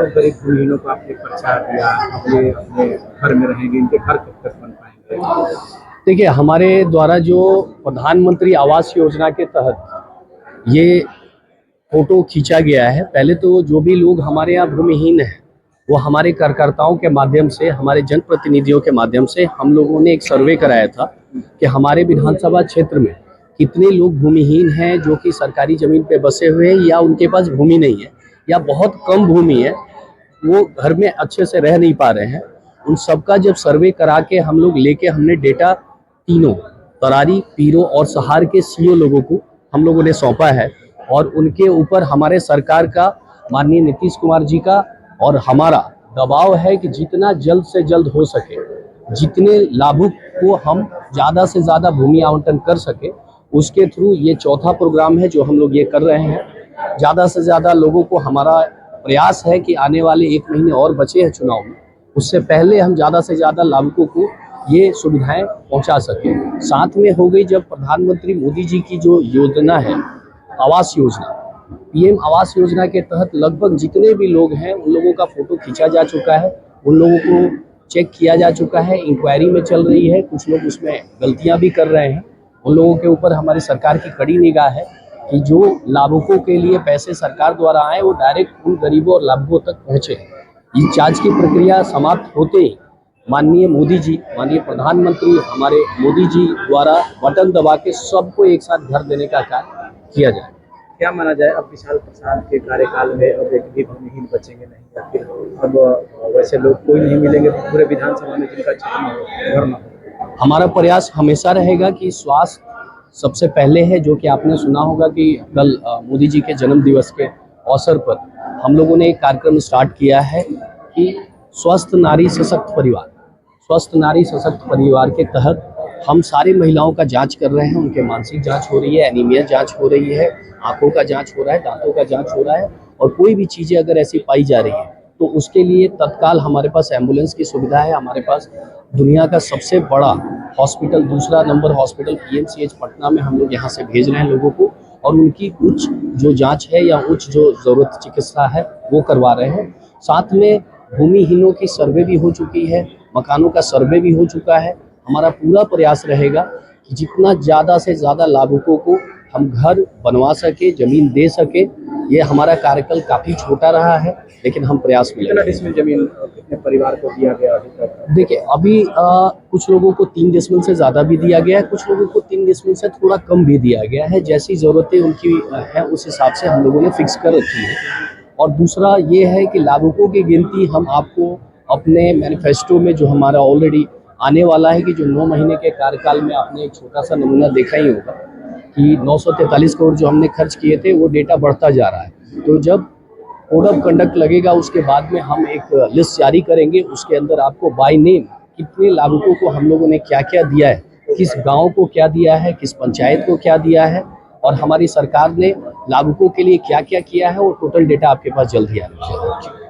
गरीब भूमिहीनों को आपने प्रचार दिया, ये अपने घर में रहेंगे, इनके घर कब तक बन पाएंगे? देखिए, हमारे द्वारा जो प्रधानमंत्री आवास योजना के तहत ये फोटो खींचा गया है, पहले तो जो भी लोग हमारे यहाँ भूमिहीन हैं वो हमारे कार्यकर्ताओं के माध्यम से, हमारे जनप्रतिनिधियों के माध्यम से हम लोगों ने एक सर्वे कराया था कि हमारे विधानसभा क्षेत्र में कितने लोग भूमिहीन हैं जो कि सरकारी जमीन पे बसे हुए हैं या उनके पास भूमि नहीं है या बहुत कम भूमि है, वो घर में अच्छे से रह नहीं पा रहे हैं। उन सबका जब सर्वे करा के हम लोग लेके हमने डेटा तीनों तरारी, पीरो और सहार के सीओ लोगों को हम लोगों ने सौंपा है और उनके ऊपर हमारे सरकार का, माननीय नीतीश कुमार जी का और हमारा दबाव है कि जितना जल्द से जल्द हो सके, जितने लाभुक को हम ज़्यादा से ज़्यादा भूमि आवंटन कर सके, उसके थ्रू ये चौथा प्रोग्राम है जो हम लोग ये कर रहे हैं। ज़्यादा से ज़्यादा लोगों को हमारा प्रयास है कि आने वाले 1 महीने और बचे हैं चुनाव में, उससे पहले हम ज़्यादा से ज़्यादा लाभुकों को ये सुविधाएं पहुंचा सकें। साथ में हो गई जब प्रधानमंत्री मोदी जी की जो योजना है आवास योजना, पीएम आवास योजना के तहत लगभग जितने भी लोग हैं उन लोगों का फोटो खींचा जा चुका है, उन लोगों को चेक किया जा चुका है, इंक्वायरी में चल रही है, कुछ लोग उसमें गलतियां भी कर रहे हैं। उन लोगों के ऊपर हमारी सरकार की कड़ी निगाह है कि जो लाभुकों के लिए पैसे सरकार द्वारा आए वो डायरेक्ट उन गरीबों और लाभुकों तक पहुँचे। इस जाँच की प्रक्रिया समाप्त होते ही माननीय मोदी जी, माननीय प्रधानमंत्री हमारे मोदी जी द्वारा बटन दबा के सबको एक साथ घर देने का कार्य किया जाए। क्या माना जाए, अब विशाल प्रसाद के कार्यकाल में अब एक भी भूमिहीन बचेंगे नहीं, या फिर अब वैसे लोग कोई नहीं मिलेंगे पूरे विधानसभा में जिनका क्षेत्र में हो, घर ना हो? हमारा प्रयास हमेशा रहेगा कि स्वास्थ्य सबसे पहले है, जो कि आपने सुना होगा कि कल मोदी जी के जन्म दिवस के अवसर पर हम लोगों ने एक कार्यक्रम स्टार्ट किया है कि स्वस्थ नारी सशक्त परिवार, स्वस्थ नारी सशक्त परिवार के तहत हम सारी महिलाओं का जांच कर रहे हैं। उनके मानसिक जांच हो रही है, एनीमिया जांच हो रही है, आंखों का जांच हो रहा है, दांतों का जांच हो रहा है और कोई भी चीज़ें अगर ऐसी पाई जा रही है तो उसके लिए तत्काल हमारे पास एम्बुलेंस की सुविधा है। हमारे पास दुनिया का सबसे बड़ा हॉस्पिटल, दूसरा नंबर हॉस्पिटल पीएमसीएच पटना में हम लोग यहाँ से भेज रहे हैं लोगों को और उनकी उच्च जो जाँच है या उच्च जो ज़रूरत चिकित्सा है वो करवा रहे हैं। साथ में भूमिहीनों की सर्वे भी हो चुकी है, मकानों का सर्वे भी हो चुका है। हमारा पूरा प्रयास रहेगा कि जितना ज़्यादा से ज़्यादा लाभुकों को हम घर बनवा सके, ज़मीन दे सके। ये हमारा कार्यकाल काफ़ी छोटा रहा है लेकिन हम प्रयास में कितना डिसमिल जमीन कितने परिवार को दिया गया अभी तक? देखिए, अभी कुछ लोगों को 3 डिसमिल से ज़्यादा भी दिया गया है, कुछ लोगों को 3 डिसमिल से थोड़ा कम भी दिया गया है। जैसी ज़रूरतें उनकी हैं उस हिसाब से हम लोगों ने फिक्स कर रखी है। और दूसरा ये है कि लाभुकों की गिनती हम आपको अपने मैनिफेस्टो में जो हमारा ऑलरेडी आने वाला है कि जो 9 महीने के कार्यकाल में आपने एक छोटा सा नमूना देखा ही होगा कि 943 करोड़ जो हमने खर्च किए थे वो डेटा बढ़ता जा रहा है। तो जब कोड ऑफ कंडक्ट लगेगा उसके बाद में हम एक लिस्ट जारी करेंगे, उसके अंदर आपको बाय नेम कितने लाभुकों को हम लोगों ने क्या क्या दिया है, किस गांव को क्या दिया है, किस पंचायत को क्या दिया है और हमारी सरकार ने लाभुकों के लिए क्या क्या किया है, वो टोटल डेटा आपके पास जल्द ही आएगा।